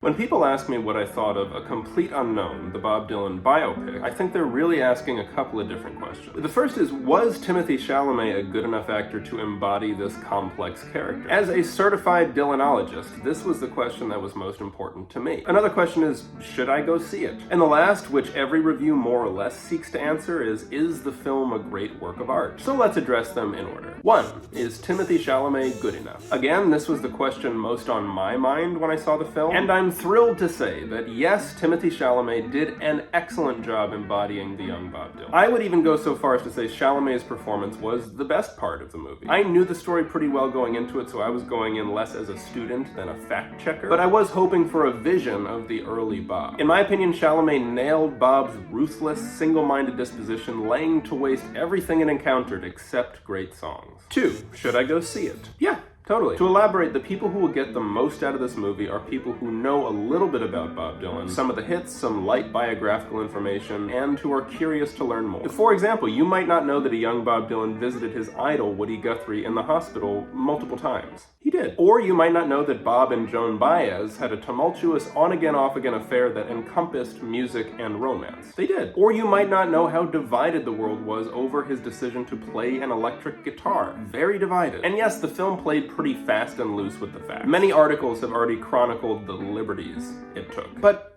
When people ask me what I thought of A Complete Unknown, the Bob Dylan biopic, I think they're really asking a couple of different questions. The first is, was Timothée Chalamet a good enough actor to embody this complex character? As a certified Dylanologist, this was the question that was most important to me. Another question is, should I go see it? And the last, which every review more or less seeks to answer, is the film a great work of art? So let's address them in order. 1. Is Timothée Chalamet good enough? Again, this was the question most on my mind when I saw the film, and I'm thrilled to say that yes, Timothée Chalamet did an excellent job embodying the young Bob Dylan. I would even go so far as to say Chalamet's performance was the best part of the movie. I knew the story pretty well going into it, so I was going in less as a student than a fact checker, but I was hoping for a vision of the early Bob. In my opinion, Chalamet nailed Bob's ruthless, single-minded disposition, laying to waste everything it encountered except great songs. 2. Should I go see it? Yeah. Totally. To elaborate, the people who will get the most out of this movie are people who know a little bit about Bob Dylan, some of the hits, some light biographical information, and who are curious to learn more. For example, you might not know that a young Bob Dylan visited his idol, Woody Guthrie, in the hospital multiple times. He did. Or you might not know that Bob and Joan Baez had a tumultuous on-again, off-again affair that encompassed music and romance. They did. Or you might not know how divided the world was over his decision to play an electric guitar. Very divided. And yes, the film played pretty fast and loose with the facts. Many articles have already chronicled the liberties it took. But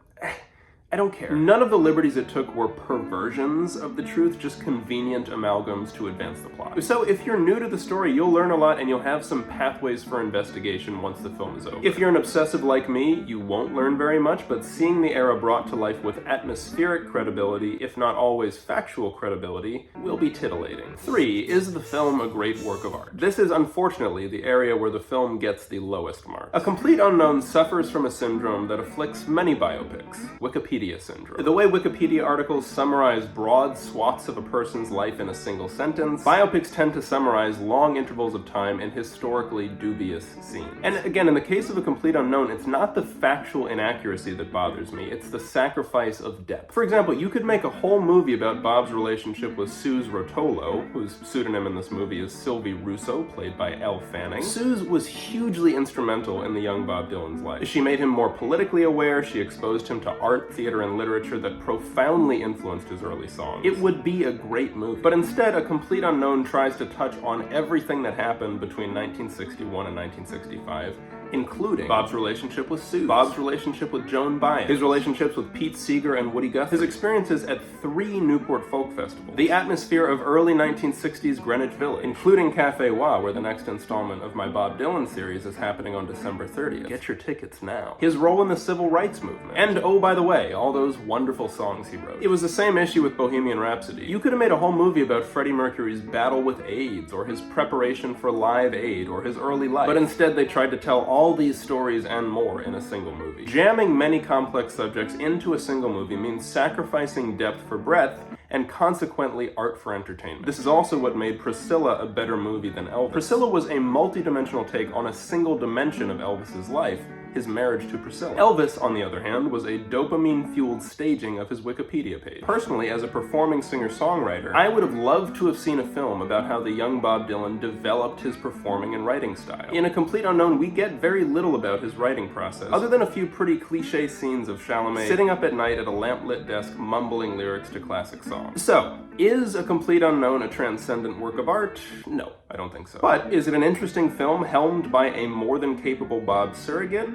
I don't care. None of the liberties it took were perversions of the truth, just convenient amalgams to advance the plot. So if you're new to the story, you'll learn a lot and you'll have some pathways for investigation once the film is over. If you're an obsessive like me, you won't learn very much, but seeing the era brought to life with atmospheric credibility, if not always factual credibility, will be titillating. 3. Is the film a great work of art? This is unfortunately the area where the film gets the lowest mark. A Complete Unknown suffers from a syndrome that afflicts many biopics. Wikipedia syndrome. The way Wikipedia articles summarize broad swaths of a person's life in a single sentence, biopics tend to summarize long intervals of time in historically dubious scenes. And again, in the case of A Complete Unknown, it's not the factual inaccuracy that bothers me, it's the sacrifice of depth. For example, you could make a whole movie about Bob's relationship with Suze Rotolo, whose pseudonym in this movie is Sylvie Russo, played by Elle Fanning. Suze was hugely instrumental in the young Bob Dylan's life. She made him more politically aware, she exposed him to art, theater, and literature that profoundly influenced his early songs. It would be a great movie. But instead, A Complete Unknown tries to touch on everything that happened between 1961 and 1965, including Bob's relationship with Suze, Bob's relationship with Joan Baez, his relationships with Pete Seeger and Woody Guthrie, his experiences at 3 Newport Folk Festivals, the atmosphere of early 1960s Greenwich Village, including Cafe Wha, where the next installment of my Bob Dylan series is happening on December 30th. Get your tickets now. His role in the civil rights movement. And oh, by the way, all those wonderful songs he wrote. It was the same issue with Bohemian Rhapsody. You could have made a whole movie about Freddie Mercury's battle with AIDS, or his preparation for Live Aid, or his early life. But instead they tried to tell all these stories and more in a single movie. Jamming many complex subjects into a single movie means sacrificing depth for breadth, and consequently art for entertainment. This is also what made Priscilla a better movie than Elvis. Priscilla was a multi-dimensional take on a single dimension of Elvis's life, his marriage to Priscilla. Elvis, on the other hand, was a dopamine-fueled staging of his Wikipedia page. Personally, as a performing singer-songwriter, I would have loved to have seen a film about how the young Bob Dylan developed his performing and writing style. In A Complete Unknown, we get very little about his writing process, other than a few pretty cliché scenes of Chalamet sitting up at night at a lamp-lit desk mumbling lyrics to classic songs. So, is A Complete Unknown a transcendent work of art? No, I don't think so. But is it an interesting film helmed by a more than capable Bob surrogate?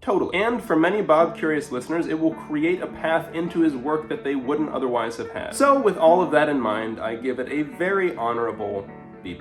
Totally. And for many Bob-curious listeners, it will create a path into his work that they wouldn't otherwise have had. So with all of that in mind, I give it a very honorable B+.